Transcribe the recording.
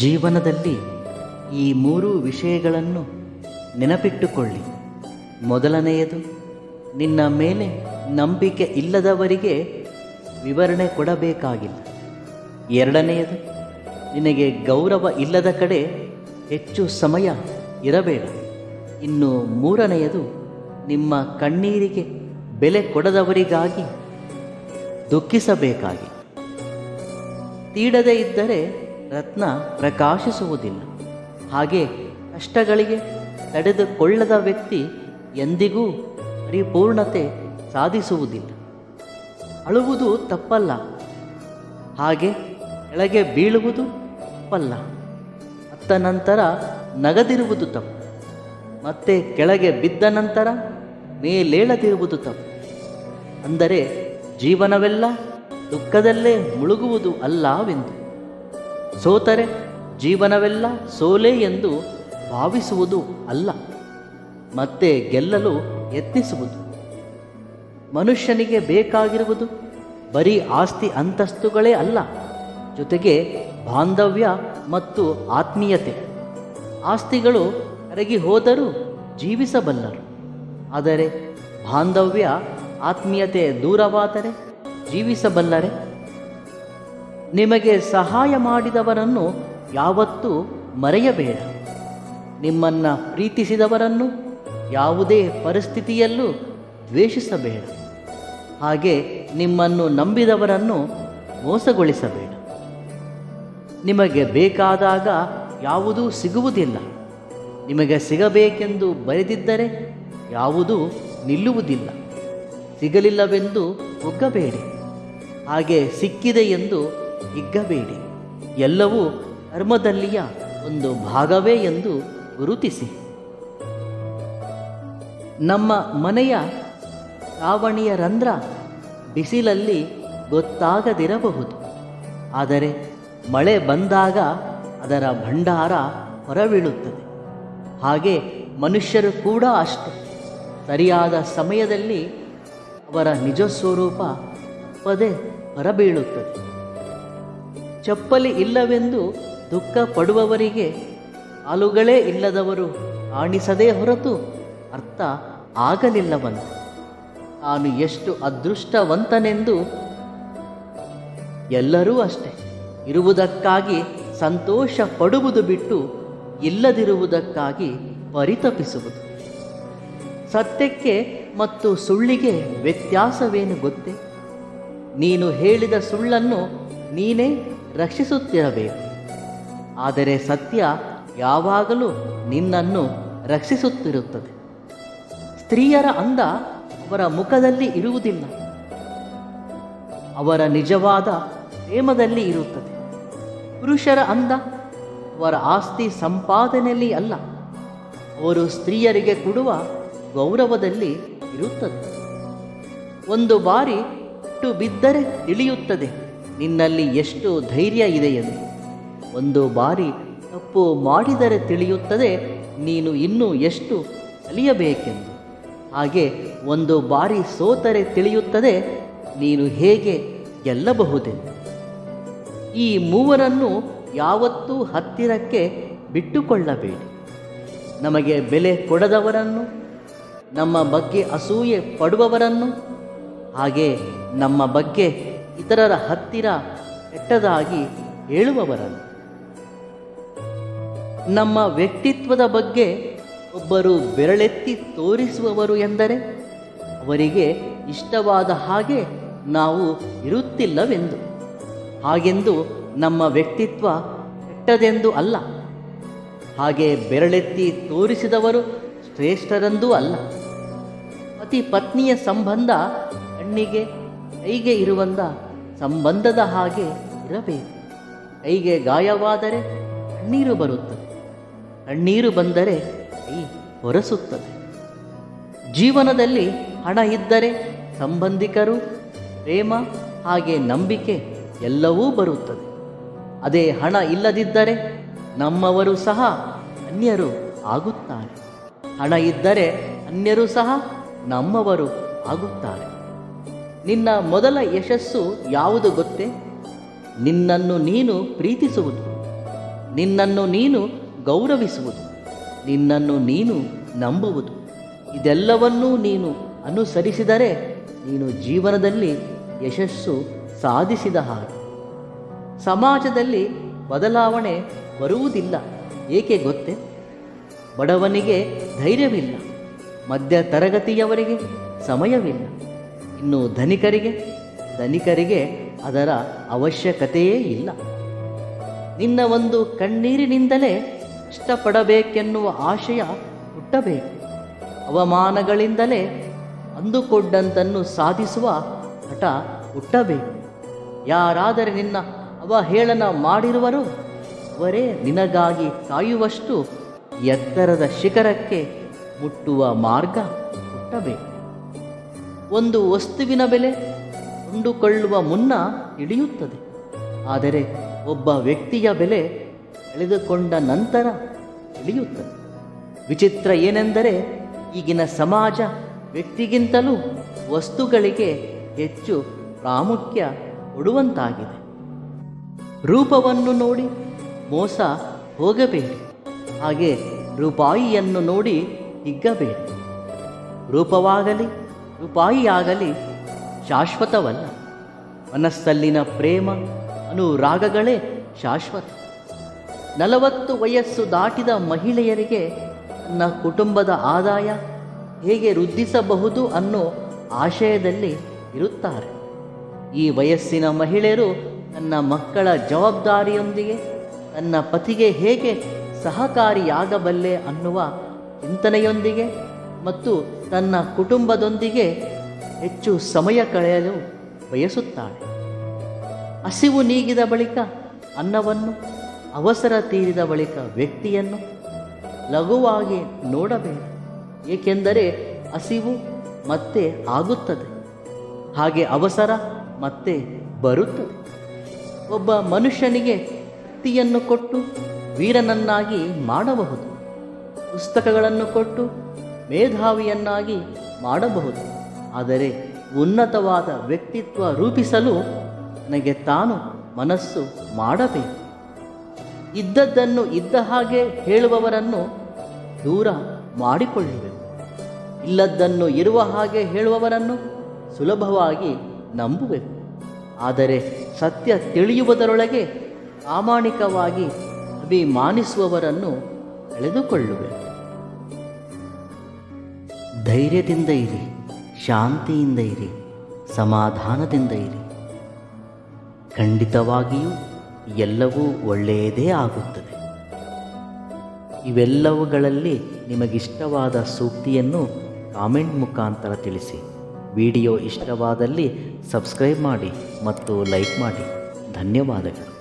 ಜೀವನದಲ್ಲಿ ಈ ಮೂರು ವಿಷಯಗಳನ್ನು ನೆನಪಿಟ್ಟುಕೊಳ್ಳಿ. ಮೊದಲನೆಯದು, ನಿನ್ನ ಮೇಲೆ ನಂಬಿಕೆ ಇಲ್ಲದವರಿಗೆ ವಿವರಣೆ ಕೊಡಬೇಕಾಗಿಲ್ಲ. ಎರಡನೆಯದು, ನಿನಗೆ ಗೌರವ ಇಲ್ಲದ ಕಡೆ ಹೆಚ್ಚು ಸಮಯ ಇರಬೇಡ. ಇನ್ನು ಮೂರನೆಯದು, ನಿಮ್ಮ ಕಣ್ಣೀರಿಗೆ ಬೆಲೆ ಕೊಡದವರಿಗಾಗಿ ದುಃಖಿಸಬೇಕಾಗಿ. ತೀಡದೇ ಇದ್ದರೆ ರತ್ನ ಪ್ರಕಾಶಿಸುವುದಿಲ್ಲ. ಹಾಗೆ ಕಷ್ಟಗಳಿಗೆ ತಡೆದುಕೊಳ್ಳದ ವ್ಯಕ್ತಿ ಎಂದಿಗೂ ಪರಿಪೂರ್ಣತೆ ಸಾಧಿಸುವುದಿಲ್ಲ. ಅಳುವುದು ತಪ್ಪಲ್ಲ, ಹಾಗೆ ಕೆಳಗೆ ಬೀಳುವುದು ತಪ್ಪಲ್ಲ. ಅತ್ತ ನಂತರ ನಗದಿರುವುದು ತಪ್ಪು, ಮತ್ತೆ ಕೆಳಗೆ ಬಿದ್ದ ನಂತರ ಮೇಲೇಳದಿರುವುದು ತಪ್ಪು. ಅಂದರೆ ಜೀವನವೆಲ್ಲ ದುಃಖದಲ್ಲೇ ಮುಳುಗುವುದು ಅಲ್ಲವೆಂದು. ಸೋತರೆ ಜೀವನವೆಲ್ಲ ಸೋಲೆ ಎಂದು ಭಾವಿಸುವುದು ಅಲ್ಲ, ಮತ್ತೆ ಗೆಲ್ಲಲು ಯತ್ನಿಸುವುದು. ಮನುಷ್ಯನಿಗೆ ಬೇಕಾಗಿರುವುದು ಬರೀ ಆಸ್ತಿ ಅಂತಸ್ತುಗಳೇ ಅಲ್ಲ, ಜೊತೆಗೆ ಬಾಂಧವ್ಯ ಮತ್ತು ಆತ್ಮೀಯತೆ. ಆಸ್ತಿಗಳು ಕರಗಿ ಹೋದರೂ ಜೀವಿಸಬಲ್ಲರು, ಆದರೆ ಬಾಂಧವ್ಯ ಆತ್ಮೀಯತೆ ದೂರವಾದರೆ ಜೀವಿಸಬಲ್ಲರೆ? ನಿಮಗೆ ಸಹಾಯ ಮಾಡಿದವರನ್ನು ಯಾವತ್ತೂ ಮರೆಯಬೇಡ. ನಿಮ್ಮನ್ನು ಪ್ರೀತಿಸಿದವರನ್ನು ಯಾವುದೇ ಪರಿಸ್ಥಿತಿಯಲ್ಲೂ ದ್ವೇಷಿಸಬೇಡ. ಹಾಗೆ ನಿಮ್ಮನ್ನು ನಂಬಿದವರನ್ನು ಮೋಸಗೊಳಿಸಬೇಡ. ನಿಮಗೆ ಬೇಕಾದಾಗ ಯಾವುದೂ ಸಿಗುವುದಿಲ್ಲ. ನಿಮಗೆ ಸಿಗಬೇಕೆಂದು ಬರೆದಿದ್ದರೆ ಯಾವುದೂ ನಿಲ್ಲುವುದಿಲ್ಲ. ಸಿಗಲಿಲ್ಲವೆಂದು ಕುಗ್ಗಬೇಡಿ, ಹಾಗೆ ಸಿಕ್ಕಿದೆ ಎಂದು ಹಿಗ್ಗಬೇಡಿ. ಎಲ್ಲವೂ ಕರ್ಮದಲ್ಲಿಯ ಒಂದು ಭಾಗವೇ ಎಂದು ಗುರುತಿಸಿ. ನಮ್ಮ ಮನೆಯ ಚಾವಣಿಯ ರಂಧ್ರ ಬಿಸಿಲಲ್ಲಿ ಗೊತ್ತಾಗದಿರಬಹುದು, ಆದರೆ ಮಳೆ ಬಂದಾಗ ಅದರ ಭಂಡಾರ ಹೊರಬೀಳುತ್ತದೆ. ಹಾಗೆ ಮನುಷ್ಯರು ಕೂಡ ಅಷ್ಟೆ. ಸರಿಯಾದ ಸಮಯದಲ್ಲಿ ಅವರ ನಿಜ ಸ್ವರೂಪ ತಪ್ಪದೆ ಹೊರಬೀಳುತ್ತದೆ. ಚಪ್ಪಲಿ ಇಲ್ಲವೆಂದು ದುಃಖ ಪಡುವವರಿಗೆ ಕಾಲುಗಳೇ ಇಲ್ಲದವರು ಕಾಣಿಸದೇ ಹೊರತು ಅರ್ಥ ಆಗಲಿಲ್ಲವಂತೆ. ತಾನು ಎಷ್ಟು ಅದೃಷ್ಟವಂತನೆಂದು. ಎಲ್ಲರೂ ಅಷ್ಟೆ. ಇರುವುದಕ್ಕಾಗಿ ಸಂತೋಷ ಪಡುವುದು ಬಿಟ್ಟು ಇಲ್ಲದಿರುವುದಕ್ಕಾಗಿ ಪರಿತಪಿಸುವುದು. ಸತ್ಯಕ್ಕೆ ಮತ್ತು ಸುಳ್ಳಿಗೆ ವ್ಯತ್ಯಾಸವೇನು ಗೊತ್ತೇ? ನೀನು ಹೇಳಿದ ಸುಳ್ಳನ್ನು ನೀನೇ ರಕ್ಷಿಸುತ್ತಿರಬೇಕು, ಆದರೆ ಸತ್ಯ ಯಾವಾಗಲೂ ನಿನ್ನನ್ನು ರಕ್ಷಿಸುತ್ತಿರುತ್ತದೆ. ಸ್ತ್ರೀಯರ ಅಂದ ಅವರ ಮುಖದಲ್ಲಿ ಇರುವುದಿಲ್ಲ, ಅವರ ನಿಜವಾದ ಪ್ರೇಮದಲ್ಲಿ ಇರುತ್ತದೆ. ಪುರುಷರ ಅಂದ ಅವರ ಆಸ್ತಿ ಸಂಪಾದನೆಯಲ್ಲಿ ಅಲ್ಲ, ಅವರು ಸ್ತ್ರೀಯರಿಗೆ ಕೊಡುವ ಗೌರವದಲ್ಲಿ ಇರುತ್ತದೆ. ಒಂದು ಬಾರಿ ಇಟ್ಟು ಬಿದ್ದರೆ ತಿಳಿಯುತ್ತದೆ ನಿನ್ನಲ್ಲಿ ಎಷ್ಟು ಧೈರ್ಯ ಇದೆ ಎಂದು. ಒಂದು ಬಾರಿ ತಪ್ಪು ಮಾಡಿದರೆ ತಿಳಿಯುತ್ತದೆ ನೀನು ಇನ್ನೂ ಎಷ್ಟು ಕಲಿಯಬೇಕೆಂದು. ಹಾಗೆ ಒಂದು ಬಾರಿ ಸೋತರೆ ತಿಳಿಯುತ್ತದೆ ನೀನು ಹೇಗೆ ಗೆಲ್ಲಬಹುದೆಂದು. ಈ ಮೂವರನ್ನು ಯಾವತ್ತೂ ಹತ್ತಿರಕ್ಕೆ ಬಿಟ್ಟುಕೊಳ್ಳಬೇಡಿ. ನಮಗೆ ಬೆಲೆ ಕೊಡದವರನ್ನು, ನಮ್ಮ ಬಗ್ಗೆ ಅಸೂಯೆ ಪಡುವವರನ್ನು, ಹಾಗೆ ನಮ್ಮ ಬಗ್ಗೆ ಇತರರ ಹತ್ತಿರ ಕೆಟ್ಟದಾಗಿ ಹೇಳುವವರನ್ನು. ನಮ್ಮ ವ್ಯಕ್ತಿತ್ವದ ಬಗ್ಗೆ ಒಬ್ಬರು ಬೆರಳೆತ್ತಿ ತೋರಿಸುವವರು ಎಂದರೆ ಅವರಿಗೆ ಇಷ್ಟವಾದ ಹಾಗೆ ನಾವು ಇರುತ್ತಿಲ್ಲವೆಂದು. ಹಾಗೆಂದು ನಮ್ಮ ವ್ಯಕ್ತಿತ್ವ ಕೆಟ್ಟದೆಂದು ಅಲ್ಲ. ಹಾಗೆ ಬೆರಳೆತ್ತಿ ತೋರಿಸಿದವರು ಶ್ರೇಷ್ಠರೆಂದೂ ಅಲ್ಲ. ಪತಿ ಪತ್ನಿಯ ಸಂಬಂಧ ಕಣ್ಣಿಗೆ ಕೈಗೆ ಇರುವಂಥ ಸಂಬಂಧದ ಹಾಗೆ ಇರಬೇಕು. ಕೈಗೆ ಗಾಯವಾದರೆ ಕಣ್ಣೀರು ಬರುತ್ತದೆ, ಕಣ್ಣೀರು ಬಂದರೆ ಕೈ ಒರೆಸುತ್ತದೆ. ಜೀವನದಲ್ಲಿ ಹಣ ಇದ್ದರೆ ಸಂಬಂಧಿಕರು, ಪ್ರೇಮ, ಹಾಗೆ ನಂಬಿಕೆ ಎಲ್ಲವೂ ಬರುತ್ತದೆ. ಅದೇ ಹಣ ಇಲ್ಲದಿದ್ದರೆ ನಮ್ಮವರು ಸಹ ಅನ್ಯರು ಆಗುತ್ತಾರೆ. ಹಣ ಇದ್ದರೆ ಅನ್ಯರು ಸಹ ನಮ್ಮವರು ಆಗುತ್ತಾರೆ. ನಿನ್ನ ಮೊದಲ ಯಶಸ್ಸು ಯಾವುದು ಗೊತ್ತೇ? ನಿನ್ನನ್ನು ನೀನು ಪ್ರೀತಿಸುವುದು. ನಿನ್ನನ್ನು ನೀನು ಗೌರವಿಸುವುದು, ನಿನ್ನನ್ನು ನೀನು ನಂಬುವುದು. ಇದೆಲ್ಲವನ್ನೂ ನೀನು ಅನುಸರಿಸಿದರೆ ನೀನು ಜೀವನದಲ್ಲಿ ಯಶಸ್ಸು ಸಾಧಿಸಿದ ಹಾಗೆ. ಸಮಾಜದಲ್ಲಿ ಬದಲಾವಣೆ ಬರುವುದಿಲ್ಲ. ಏಕೆ ಗೊತ್ತೇ? ಬಡವನಿಗೆ ಧೈರ್ಯವಿಲ್ಲ, ಮಧ್ಯ ತರಗತಿಯವರಿಗೆ ಸಮಯವಿಲ್ಲ, ಇನ್ನು ಧನಿಕರಿಗೆ ಅದರ ಅವಶ್ಯಕತೆಯೇ ಇಲ್ಲ. ನಿನ್ನ ಒಂದು ಕಣ್ಣೀರಿನಿಂದಲೇ ಇಷ್ಟಪಡಬೇಕೆನ್ನುವ ಆಶಯ ಹುಟ್ಟಬೇಕು. ಅವಮಾನಗಳಿಂದಲೇ ಅಂದುಕೊಂಡಂತನ್ನು ಸಾಧಿಸುವ ಹಠ ಹುಟ್ಟಬೇಕು. ಯಾರಾದರೆ ನಿನ್ನ ಅವಹೇಳನ ಮಾಡಿರುವರೋ ಅವರೇ ನಿನಗಾಗಿ ಕಾಯುವಷ್ಟು ಎತ್ತರದ ಶಿಖರಕ್ಕೆ ಮುಟ್ಟುವ ಮಾರ್ಗ ಹುಟ್ಟಬೇಕು. ಒಂದು ವಸ್ತುವಿನ ಬೆಲೆ ಕೊಂಡುಕೊಳ್ಳುವ ಮುನ್ನ ತಿಳಿಯುತ್ತದೆ, ಆದರೆ ಒಬ್ಬ ವ್ಯಕ್ತಿಯ ಬೆಲೆ ಕಳೆದುಕೊಂಡ ನಂತರ ತಿಳಿಯುತ್ತದೆ. ವಿಚಿತ್ರ ಏನೆಂದರೆ ಈಗಿನ ಸಮಾಜ ವ್ಯಕ್ತಿಗಿಂತಲೂ ವಸ್ತುಗಳಿಗೆ ಹೆಚ್ಚು ಪ್ರಾಮುಖ್ಯ ಕೊಡುವಂತಾಗಿದೆ. ರೂಪವನ್ನು ನೋಡಿ ಮೋಸ ಹೋಗಬೇಡಿ, ಹಾಗೆ ರೂಪಾಯಿಯನ್ನು ನೋಡಿ ಹಿಗ್ಗಬೇಡಿ. ರೂಪವಾಗಲಿ ರೂಪಾಯಿಯಾಗಲಿ ಶಾಶ್ವತವಲ್ಲ. ಮನಸ್ಸಲ್ಲಿನ ಪ್ರೇಮ ಅನುರಾಗಗಳೇ ಶಾಶ್ವತ. 40 ವಯಸ್ಸು ದಾಟಿದ ಮಹಿಳೆಯರಿಗೆ ತನ್ನ ಕುಟುಂಬದ ಆದಾಯ ಹೇಗೆ ವೃದ್ಧಿಸಬಹುದು ಅನ್ನೋ ಆಶಯದಲ್ಲಿ ಇರುತ್ತಾರೆ. ಈ ವಯಸ್ಸಿನ ಮಹಿಳೆಯರು ತನ್ನ ಮಕ್ಕಳ ಜವಾಬ್ದಾರಿಯೊಂದಿಗೆ ತನ್ನ ಪತಿಗೆ ಹೇಗೆ ಸಹಕಾರಿಯಾಗಬಲ್ಲೆ ಅನ್ನುವ ಚಿಂತನೆಯೊಂದಿಗೆ ಮತ್ತು ತನ್ನ ಕುಟುಂಬದೊಂದಿಗೆ ಹೆಚ್ಚು ಸಮಯ ಕಳೆಯಲು ಬಯಸುತ್ತಾಳೆ. ಹಸಿವು ನೀಗಿದ ಬಳಿಕ ಅನ್ನವನ್ನು, ಅವಸರ ತೀರಿದ ಬಳಿಕ ವ್ಯಕ್ತಿಯನ್ನು ಲಘುವಾಗಿ ನೋಡಬೇಡ. ಏಕೆಂದರೆ ಹಸಿವು ಮತ್ತೆ ಆಗುತ್ತದೆ, ಹಾಗೆ ಅವಸರ ಮತ್ತೆ ಬರುತ್ತದೆ. ಒಬ್ಬ ಮನುಷ್ಯನಿಗೆ ಶಕ್ತಿಯನ್ನು ಕೊಟ್ಟು ವೀರನನ್ನಾಗಿ ಮಾಡಬಹುದು, ಪುಸ್ತಕಗಳನ್ನು ಕೊಟ್ಟು ಮೇಧಾವಿಯನ್ನಾಗಿ ಮಾಡಬಹುದು. ಆದರೆ ಉನ್ನತವಾದ ವ್ಯಕ್ತಿತ್ವ ರೂಪಿಸಲು ನನಗೆ ತಾನು ಮನಸ್ಸು ಮಾಡಬೇಕು. ಇದ್ದದ್ದನ್ನು ಇದ್ದ ಹಾಗೆ ಹೇಳುವವರನ್ನು ದೂರ ಮಾಡಿಕೊಳ್ಳಬೇಕು. ಇಲ್ಲದ್ದನ್ನು ಇರುವ ಹಾಗೆ ಹೇಳುವವರನ್ನು ಸುಲಭವಾಗಿ ನಂಬುಬೇಕು. ಆದರೆ ಸತ್ಯ ತಿಳಿಯುವುದರೊಳಗೆ ಪ್ರಾಮಾಣಿಕವಾಗಿ ಅಭಿಮಾನಿಸುವವರನ್ನು ಕಳೆದುಕೊಳ್ಳುವೆನು. ಧೈರ್ಯದಿಂದ ಇರಿ, ಶಾಂತಿಯಿಂದ ಇರಿ, ಸಮಾಧಾನದಿಂದ ಇರಿ. ಖಂಡಿತವಾಗಿಯೂ ಎಲ್ಲವೂ ಒಳ್ಳೆಯದೇ ಆಗುತ್ತದೆ. ಇವೆಲ್ಲವುಗಳಲ್ಲಿ ನಿಮಗಿಷ್ಟವಾದ ಸೂಕ್ತಿಯನ್ನು ಕಾಮೆಂಟ್ ಮುಖಾಂತರ ತಿಳಿಸಿ. ವಿಡಿಯೋ ಇಷ್ಟವಾದಲ್ಲಿ ಸಬ್ಸ್ಕ್ರೈಬ್ ಮಾಡಿ ಮತ್ತು ಲೈಕ್ ಮಾಡಿ. ಧನ್ಯವಾದಗಳು.